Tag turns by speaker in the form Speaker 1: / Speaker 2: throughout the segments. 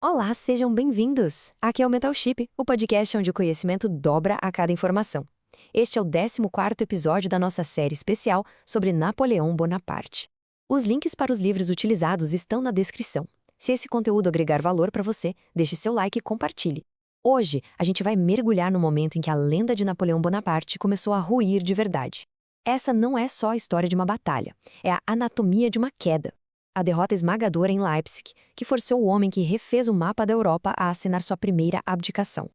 Speaker 1: Olá, sejam bem-vindos! Aqui é o Mentalship, o podcast onde o conhecimento dobra a cada informação. Este é o 14º episódio da nossa série especial sobre Napoleão Bonaparte. Os links para os livros utilizados estão na descrição. Se esse conteúdo agregar valor para você, deixe seu like e compartilhe. Hoje, a gente vai mergulhar no momento em que a lenda de Napoleão Bonaparte começou a ruir de verdade. Essa não é só a história de uma batalha, é a anatomia de uma queda. A derrota esmagadora em Leipzig, que forçou o homem que refez o mapa da Europa a assinar sua primeira abdicação.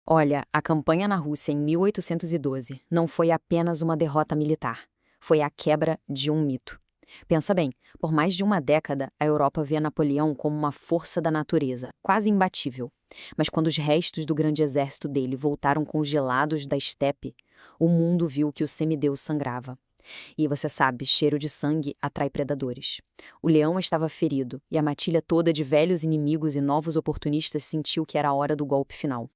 Speaker 2: Olha, a campanha na Rússia em 1812 não foi apenas uma derrota militar, foi a quebra de um mito. Pensa bem, por mais de uma década, a Europa via Napoleão como uma força da natureza, quase imbatível. Mas quando os restos do grande exército dele voltaram congelados da estepe, o mundo viu que o semideus sangrava. E você sabe, cheiro de sangue atrai predadores. O leão estava ferido, e a matilha toda de velhos inimigos e novos oportunistas sentiu que era a hora do golpe final.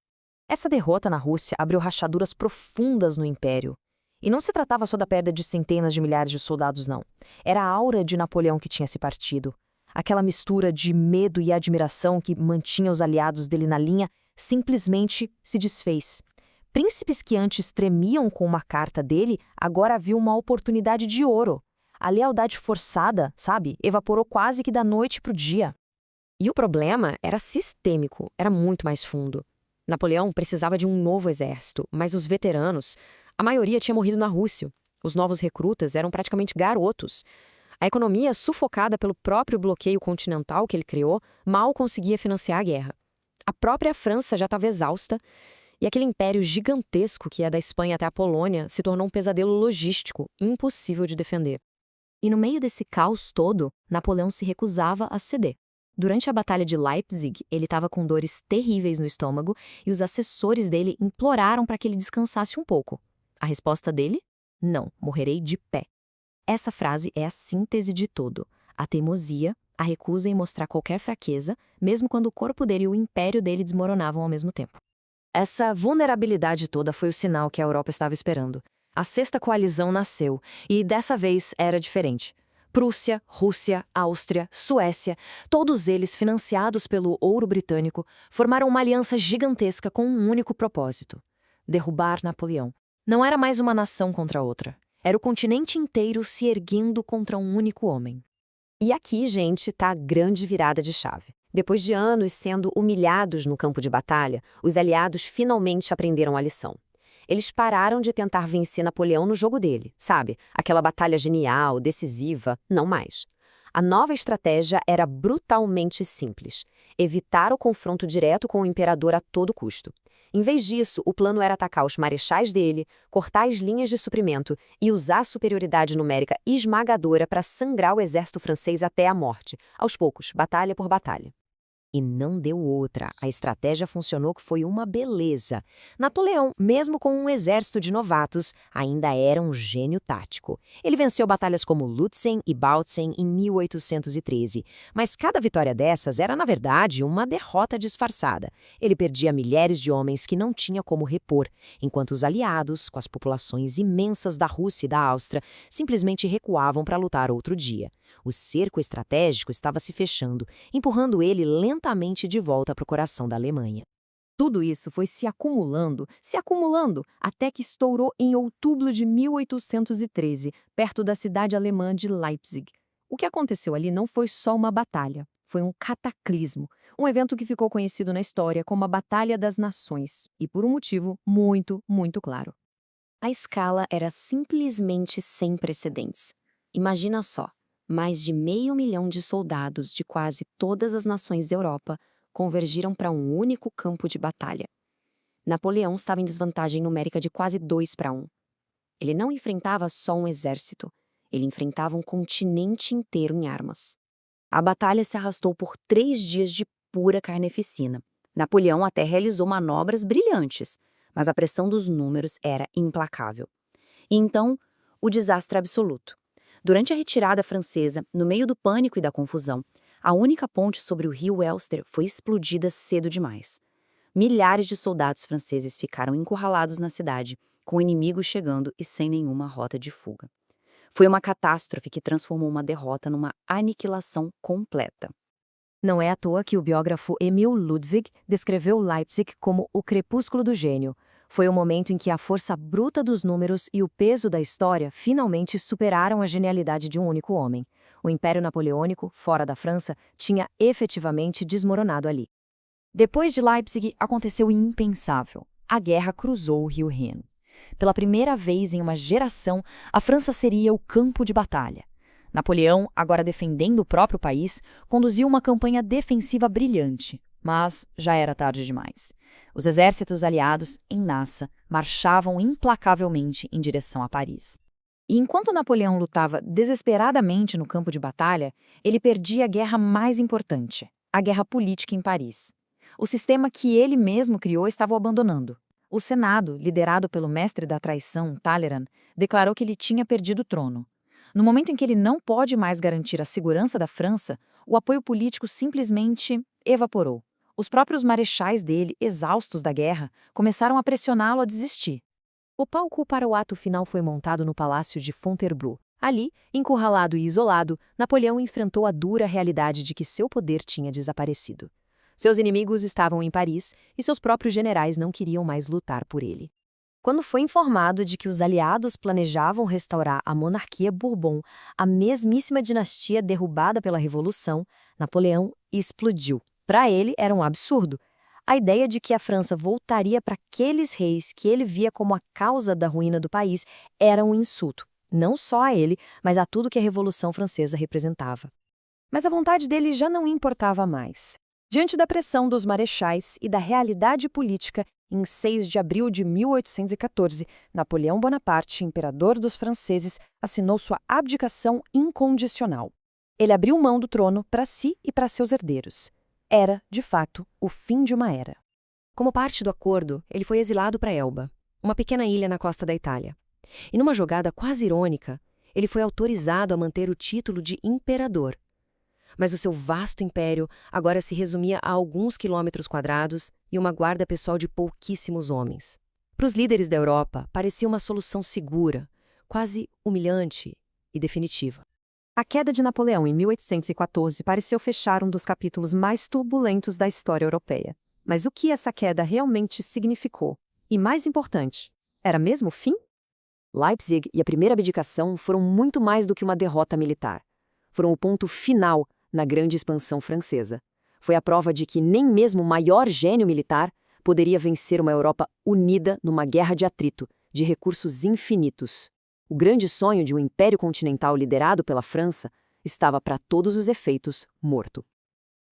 Speaker 1: Essa derrota na Rússia abriu rachaduras profundas no Império. E não se tratava só da perda de centenas de milhares de soldados, não. Era a aura de Napoleão que tinha se partido. Aquela mistura de medo e admiração que mantinha os aliados dele na linha simplesmente se desfez. Príncipes que antes tremiam com uma carta dele, agora haviam uma oportunidade de ouro. A lealdade forçada, sabe, evaporou quase que da noite para o dia. E o problema era sistêmico, era muito mais fundo. Napoleão precisava de um novo exército, mas os veteranos, a maioria tinha morrido na Rússia. Os novos recrutas eram praticamente garotos. A economia, sufocada pelo próprio bloqueio continental que ele criou, mal conseguia financiar a guerra. A própria França já estava exausta, e aquele império gigantesco que é da Espanha até a Polônia se tornou um pesadelo logístico, impossível de defender. E no meio desse caos todo, Napoleão se recusava a ceder. Durante a Batalha de Leipzig, ele estava com dores terríveis no estômago e os assessores dele imploraram para que ele descansasse um pouco. A resposta dele? Não, morrerei de pé. Essa frase é a síntese de tudo. A teimosia, a recusa em mostrar qualquer fraqueza, mesmo quando o corpo dele e o império dele desmoronavam ao mesmo tempo. Essa vulnerabilidade toda foi o sinal que a Europa estava esperando. A sexta coalizão nasceu, e dessa vez era diferente. Prússia, Rússia, Áustria, Suécia, todos eles financiados pelo ouro britânico, formaram uma aliança gigantesca com um único propósito: derrubar Napoleão. Não era mais uma nação contra outra. Era o continente inteiro se erguendo contra um único homem. E aqui, gente, está a grande virada de chave. Depois de anos sendo humilhados no campo de batalha, os aliados finalmente aprenderam a lição. Eles pararam de tentar vencer Napoleão no jogo dele, sabe? Aquela batalha genial, decisiva, não mais. A nova estratégia era brutalmente simples: evitar o confronto direto com o imperador a todo custo. Em vez disso, o plano era atacar os marechais dele, cortar as linhas de suprimento e usar a superioridade numérica esmagadora para sangrar o exército francês até a morte, aos poucos, batalha por batalha. E não deu outra. A estratégia funcionou que foi uma beleza. Napoleão, mesmo com um exército de novatos, ainda era um gênio tático. Ele venceu batalhas como Lutzen e Bautzen em 1813, mas cada vitória dessas era, na verdade, uma derrota disfarçada. Ele perdia milhares de homens que não tinha como repor, enquanto os aliados, com as populações imensas da Rússia e da Áustria, simplesmente recuavam para lutar outro dia. O cerco estratégico estava se fechando, empurrando ele lentamente de volta para o coração da Alemanha. Tudo isso foi se acumulando, até que estourou em outubro de 1813, perto da cidade alemã de Leipzig. O que aconteceu ali não foi só uma batalha, foi um cataclismo, um evento que ficou conhecido na história como a Batalha das Nações, e por um motivo muito, muito claro. A escala era simplesmente sem precedentes. Imagina só. Mais de 500.000 de soldados de quase todas as nações da Europa convergiram para um único campo de batalha. Napoleão estava em desvantagem numérica de quase 2-1. Ele não enfrentava só um exército, ele enfrentava um continente inteiro em armas. A batalha se arrastou por 3 dias de pura carneficina. Napoleão até realizou manobras brilhantes, mas a pressão dos números era implacável. E então, o desastre absoluto. Durante a retirada francesa, no meio do pânico e da confusão, a única ponte sobre o rio Elster foi explodida cedo demais. Milhares de soldados franceses ficaram encurralados na cidade, com o inimigo chegando e sem nenhuma rota de fuga. Foi uma catástrofe que transformou uma derrota numa aniquilação completa.
Speaker 2: Não é à toa que o biógrafo Emil Ludwig descreveu Leipzig como o crepúsculo do gênio. Foi o momento em que a força bruta dos números e o peso da história finalmente superaram a genialidade de um único homem. O Império Napoleônico, fora da França, tinha efetivamente desmoronado ali. Depois de Leipzig, aconteceu o impensável. A guerra cruzou o rio Reno. Pela primeira vez em uma geração, a França seria o campo de batalha. Napoleão, agora defendendo o próprio país, conduziu uma campanha defensiva brilhante, mas já era tarde demais. Os exércitos aliados, em massa, marchavam implacavelmente em direção a Paris. E enquanto Napoleão lutava desesperadamente no campo de batalha, ele perdia a guerra mais importante, a guerra política em Paris. O sistema que ele mesmo criou estava o abandonando. O Senado, liderado pelo mestre da traição, Talleyrand, declarou que ele tinha perdido o trono. No momento em que ele não pode mais garantir a segurança da França, o apoio político simplesmente evaporou. Os próprios marechais dele, exaustos da guerra, começaram a pressioná-lo a desistir. O palco para o ato final foi montado no Palácio de Fontainebleau. Ali, encurralado e isolado, Napoleão enfrentou a dura realidade de que seu poder tinha desaparecido. Seus inimigos estavam em Paris e seus próprios generais não queriam mais lutar por ele. Quando foi informado de que os aliados planejavam restaurar a monarquia Bourbon, a mesmíssima dinastia derrubada pela Revolução, Napoleão explodiu. Para ele, era um absurdo. A ideia de que a França voltaria para aqueles reis que ele via como a causa da ruína do país era um insulto, não só a ele, mas a tudo que a Revolução Francesa representava. Mas a vontade dele já não importava mais. Diante da pressão dos marechais e da realidade política, em 6 de abril de 1814, Napoleão Bonaparte, imperador dos franceses, assinou sua abdicação incondicional. Ele abriu mão do trono para si e para seus herdeiros. Era, de fato, o fim de uma era. Como parte do acordo, ele foi exilado para Elba, uma pequena ilha na costa da Itália. E numa jogada quase irônica, ele foi autorizado a manter o título de imperador. Mas o seu vasto império agora se resumia a alguns quilômetros quadrados e uma guarda pessoal de pouquíssimos homens. Para os líderes da Europa, parecia uma solução segura, quase humilhante e definitiva. A queda de Napoleão em 1814 pareceu fechar um dos capítulos mais turbulentos da história europeia. Mas o que essa queda realmente significou? E mais importante, era mesmo o fim? Leipzig e a primeira abdicação foram muito mais do que uma derrota militar. Foram o ponto final na grande expansão francesa. Foi a prova de que nem mesmo o maior gênio militar poderia vencer uma Europa unida numa guerra de atrito, de recursos infinitos. O grande sonho de um império continental liderado pela França estava, para todos os efeitos, morto.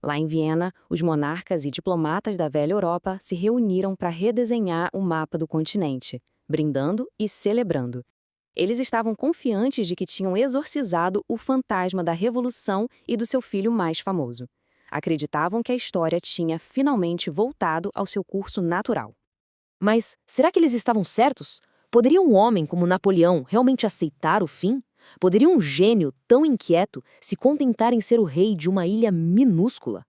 Speaker 2: Lá em Viena, os monarcas e diplomatas da velha Europa se reuniram para redesenhar o mapa do continente, brindando e celebrando. Eles estavam confiantes de que tinham exorcizado o fantasma da Revolução e do seu filho mais famoso. Acreditavam que a história tinha finalmente voltado ao seu curso natural. Mas será que eles estavam certos? Poderia um homem como Napoleão realmente aceitar o fim? Poderia um gênio tão inquieto se contentar em ser o rei de uma ilha minúscula?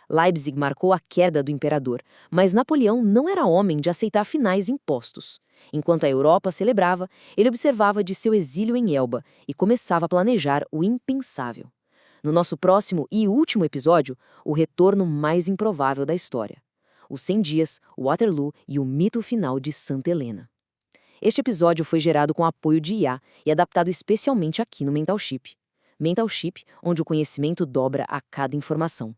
Speaker 2: Leipzig marcou a queda do imperador, mas Napoleão não era homem de aceitar finais impostos. Enquanto a Europa celebrava, ele observava de seu exílio em Elba e começava a planejar o impensável. No nosso próximo e último episódio, o retorno mais improvável da história. Os 100 dias, Waterloo e o mito final de Santa Helena. Este episódio foi gerado com apoio de IA e adaptado especialmente aqui no Mentalship. Mentalship, onde o conhecimento dobra a cada informação.